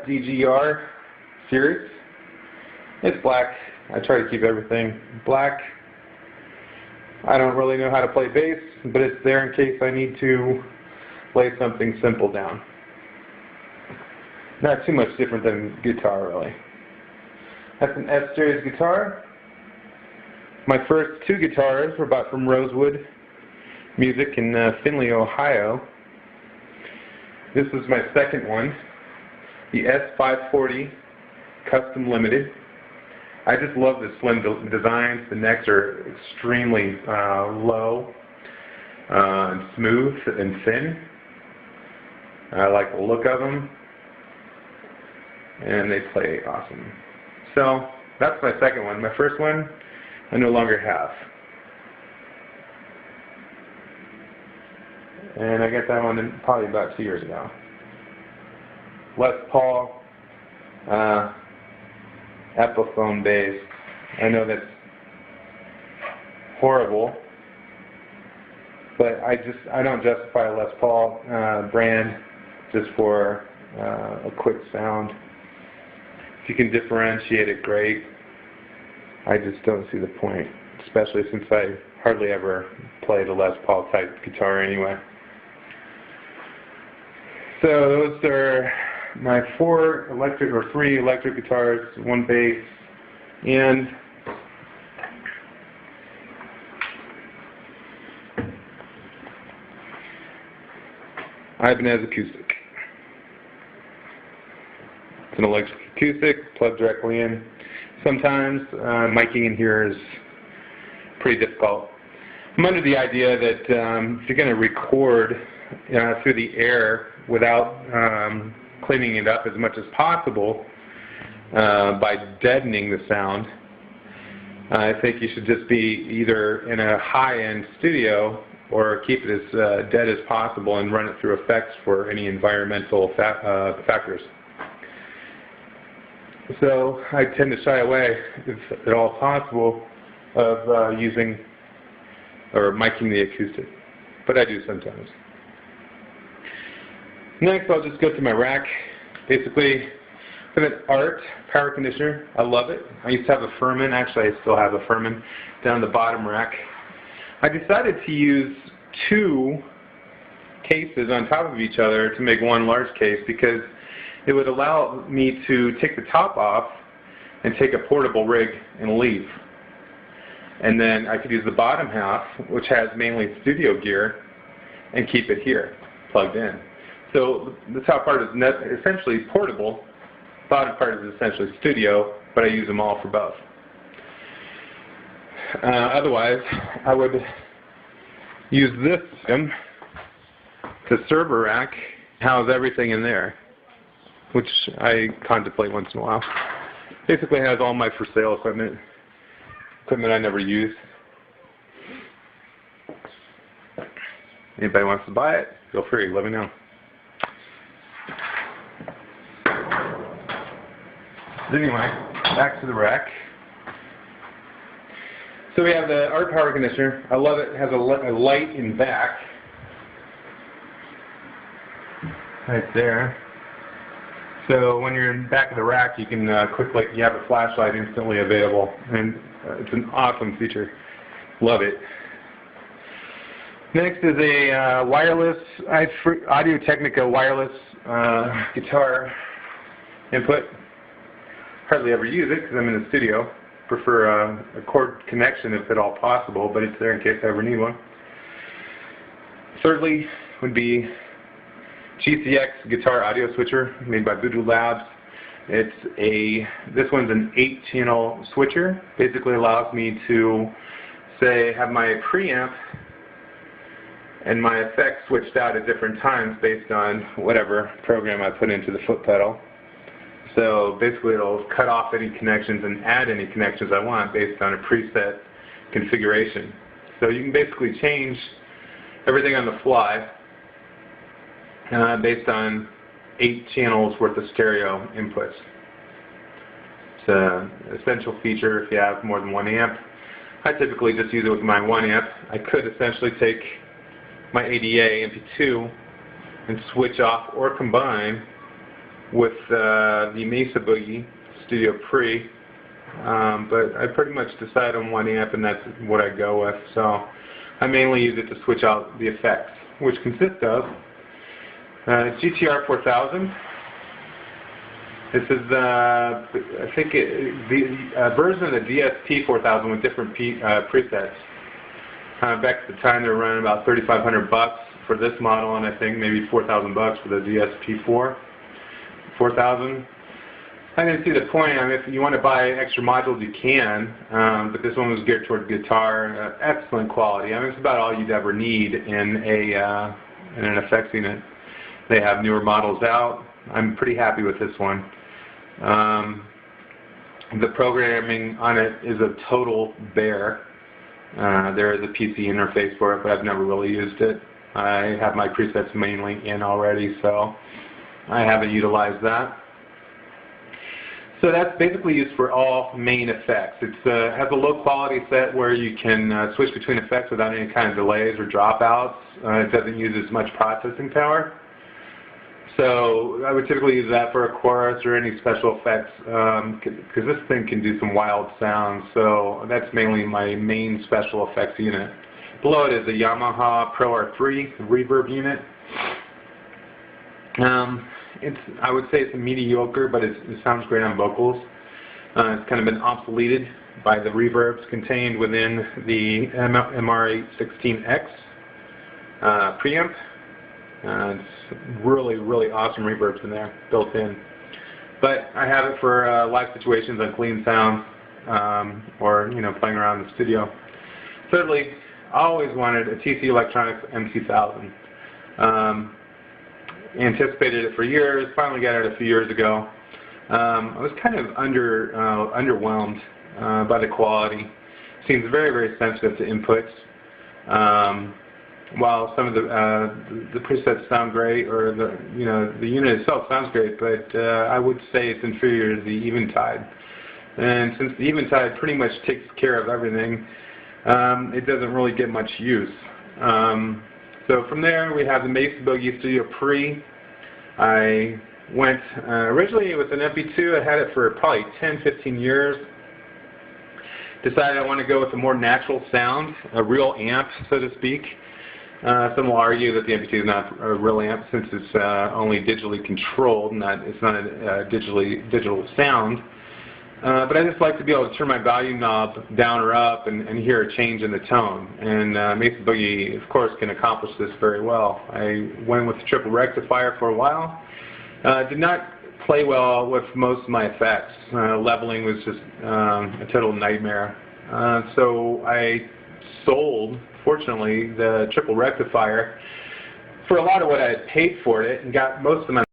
DGR series. It's black. I try to keep everything black. I don't really know how to play bass, but it's there in case I need to lay something simple down. Not too much different than guitar, really. That's an S-Series guitar. My first two guitars were bought from Rosewood Music in Findlay, Ohio. This is my second one, the S540 Custom Limited. I just love the slim designs. The necks are extremely low, and smooth and thin. I like the look of them, and they play awesome. So that's my second one. My first one I no longer have. And I got that one probably about 2 years ago. Les Paul Epiphone bass. I know that's horrible, but I don't justify a Les Paul brand just for a quick sound. If you can differentiate it, great. I just don't see the point, especially since I hardly ever played a Les Paul type guitar anyway. So those are my three electric guitars, one bass, and Ibanez acoustic. It's an electric acoustic, plugged directly in. Sometimes miking in here is pretty difficult. I'm under the idea that if you're going to record through the air without cleaning it up as much as possible by deadening the sound, I think you should just be either in a high-end studio or keep it as dead as possible and run it through effects for any environmental factors. So I tend to shy away, if at all possible, of using or miking the acoustic, but I do sometimes. Next, I'll just go to my rack. Basically, I have an ART power conditioner. I love it. I used to have a Furman. Actually, I still have a Furman down the bottom rack. I decided to use two cases on top of each other to make one large case because it would allow me to take the top off and take a portable rig and leave. And then I could use the bottom half, which has mainly studio gear, and keep it here, plugged in. So the top part is essentially portable, the bottom part is essentially studio, but I use them all for both. Otherwise, I would use this system, the server rack, house everything in there, which I contemplate once in a while. Basically has all my for sale equipment I never use. Anybody wants to buy it, feel free, let me know. Anyway, back to the rack. So we have the ART power conditioner. I love it. It has a light in back. Right there. So when you're in the back of the rack, you can you have a flashlight instantly available. And it's an awesome feature. Love it. Next is a wireless, Audio-Technica wireless guitar input. Hardly ever use it because I'm in the studio. Prefer a cord connection if at all possible, but it's there in case I ever need one. Thirdly would be GCX guitar audio switcher made by Voodoo Labs. This one's an 8-channel switcher. Basically allows me to, say, have my preamp and my effects switched out at different times based on whatever program I put into the foot pedal. So basically it'll cut off any connections and add any connections I want based on a preset configuration. So you can basically change everything on the fly based on 8 channels worth of stereo inputs. It's an essential feature if you have more than one amp. I typically just use it with my one amp. I could essentially take my ADA MP2 and switch off or combine with the Mesa Boogie Studio Pre, but I pretty much decide on one amp and that's what I go with. So I mainly use it to switch out the effects, which consist of GTR 4000. This is I think the version of the DSP 4000 with different presets. Back at the time, they were running about $3,500 for this model, and I think maybe $4,000 for the DSP 4000. I didn't see the point. I mean, if you want to buy extra modules, you can, but this one was geared toward guitar. Excellent quality. I mean, it's about all you'd ever need in an effects unit. They have newer models out. I'm pretty happy with this one. The programming on it is a total bear. There is a PC interface for it, but I've never really used it. I have my presets mainly in already, so I haven't utilized that. So that's basically used for all main effects. It has a low quality set where you can switch between effects without any kind of delays or dropouts. It doesn't use as much processing power. So I would typically use that for a chorus or any special effects, because this thing can do some wild sounds. So that's mainly my main special effects unit. Below it is a Yamaha Pro R3 reverb unit. I would say it's mediocre, but it sounds great on vocals. It's kind of been obsoleted by the reverbs contained within the MR816X preamp. It's really, really awesome reverbs in there, built in. But I have it for live situations on clean sound, or playing around in the studio. Thirdly, I always wanted a TC Electronics M2000. Anticipated it for years. Finally got it a few years ago. I was kind of underwhelmed by the quality. Seems very, very sensitive to inputs. While some of the presets sound great, or the unit itself sounds great, but I would say it's inferior to the Eventide. And since the Eventide pretty much takes care of everything, it doesn't really get much use. So from there we have the Mesa Boogie Studio Pre. I went originally with an MP2. I had it for probably 10-15 years. Decided I want to go with a more natural sound, a real amp, so to speak. Some will argue that the MP2 is not a real amp since it's only digitally controlled, it's not a digital sound. But I just like to be able to turn my volume knob down or up and hear a change in the tone. And Mesa Boogie, of course, can accomplish this very well. I went with the triple rectifier for a while. Did not play well with most of my effects. Leveling was just a total nightmare. So I sold, fortunately, the triple rectifier for a lot of what I had paid for it and got most of my